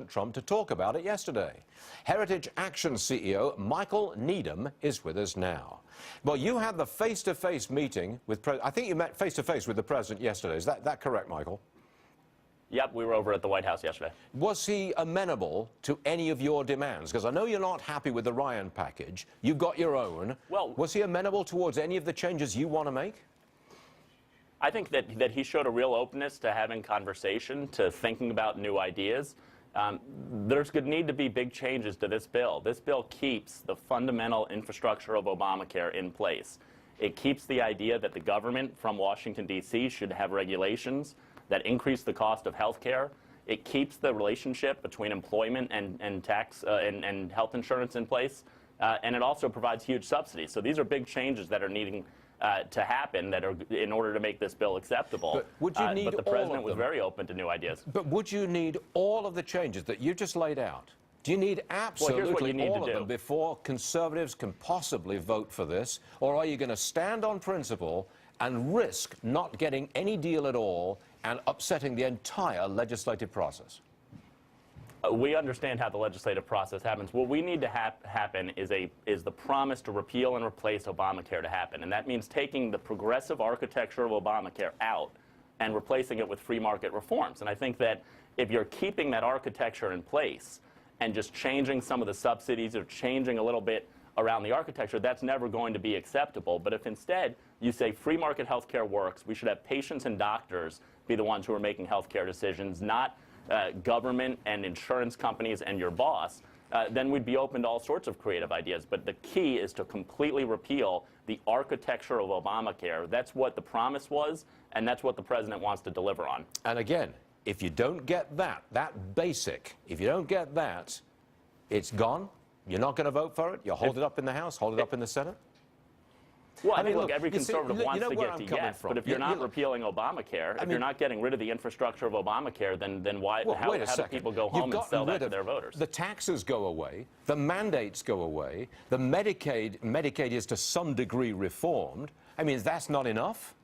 President Trump to talk about it yesterday. Heritage Action CEO Michael Needham is with us now. Well, you had the face-to-face meeting with, I think you met face-to-face with the President yesterday. Is that correct, Michael? Yep, we were over at the White House yesterday. Was he amenable to any of your demands? Because I know you're not happy with the Ryan package. You've got your own. Well, was he amenable towards any of the changes you want to make? I think that he showed a real openness to having conversation, to thinking about new ideas. There's going to need to be big changes to this bill. This bill keeps the fundamental infrastructure of Obamacare in place. It keeps the idea that the government from Washington, D.C. should have regulations that increase the cost of health care. It keeps the relationship between employment and tax and health insurance in place. And it also provides huge subsidies. So these are big changes that are needing to happen that are in order to make this bill acceptable. But would you need but the president was very open to new ideas. But would you need all of the changes that you just laid out? Do you need absolutely all of them before conservatives can possibly vote for this? Or are you going to stand on principle and risk not getting any deal at all and upsetting the entire legislative process? We understand how the legislative process happens. What we need to happen is the promise to repeal and replace Obamacare to happen. And that means taking the progressive architecture of Obamacare out and replacing it with free market reforms. And I think that if you're keeping that architecture in place and just changing some of the subsidies or changing a little bit around the architecture, that's never going to be acceptable. But if instead you say free market health care works, we should have patients and doctors be the ones who are making health care decisions, not government and insurance companies and your boss, then we'd be open to all sorts of creative ideas. But the key is to completely repeal the architecture of Obamacare. That's what the promise was, and that's what the president wants to deliver on. And again, if you don't get that basic, if you don't get that, it's gone. You're not going to vote for it. You'll hold it up in the House, hold it up in the Senate. Well, I mean, look, every conservative wants to get to yes, but if you're not repealing Obamacare, if you're not getting rid of the infrastructure of Obamacare, then why? How do people go home and sell that to their voters? The taxes go away, the mandates go away, the Medicaid is to some degree reformed. I mean, that's not enough.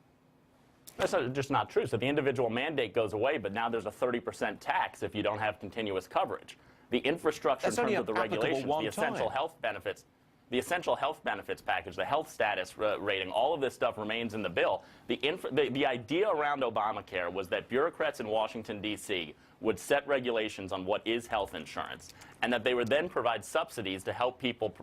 That's just not true. So the individual mandate goes away, but now there's a 30% tax if you don't have continuous coverage. The infrastructure in terms of the regulations, the essential health benefits. The essential health benefits package, the health status rating, all of this stuff remains in the bill. The idea around Obamacare was that bureaucrats in Washington, D.C. would set regulations on what is health insurance, and that they would then provide subsidies to help people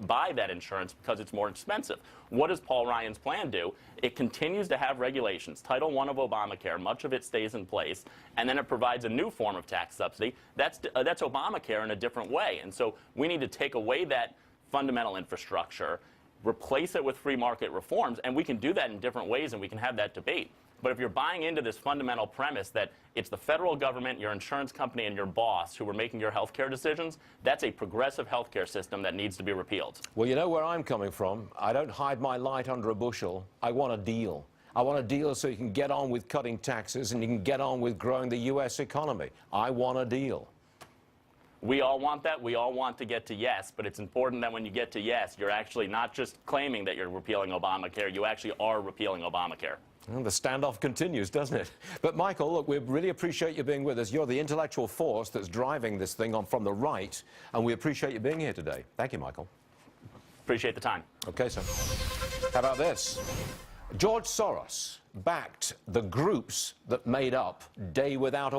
buy that insurance because it's more expensive. What does Paul Ryan's plan do? It continues to have regulations. Title I of Obamacare, much of it stays in place, and then it provides a new form of tax subsidy. That's Obamacare in a different way. And so we need to take away that fundamental infrastructure, replace it with free market reforms, and we can do that in different ways, and we can have that debate. But if you're buying into this fundamental premise that it's the federal government, your insurance company, and your boss who are making your health care decisions, that's a progressive health care system that needs to be repealed. Well, you know where I'm coming from. I don't hide my light under a bushel. I want a deal. I want a deal so you can get on with cutting taxes and you can get on with growing the U.S. economy. I want a deal. We all want that. We all want to get to yes, but it's important that when you get to yes, you're actually not just claiming that you're repealing Obamacare, you actually are repealing Obamacare. Well, the standoff continues, doesn't it? But, Michael, look, we really appreciate you being with us. You're the intellectual force that's driving this thing on from the right, and we appreciate you being here today. Thank you, Michael. Appreciate the time. Okay, sir. How about this? George Soros backed the groups that made up Day Without a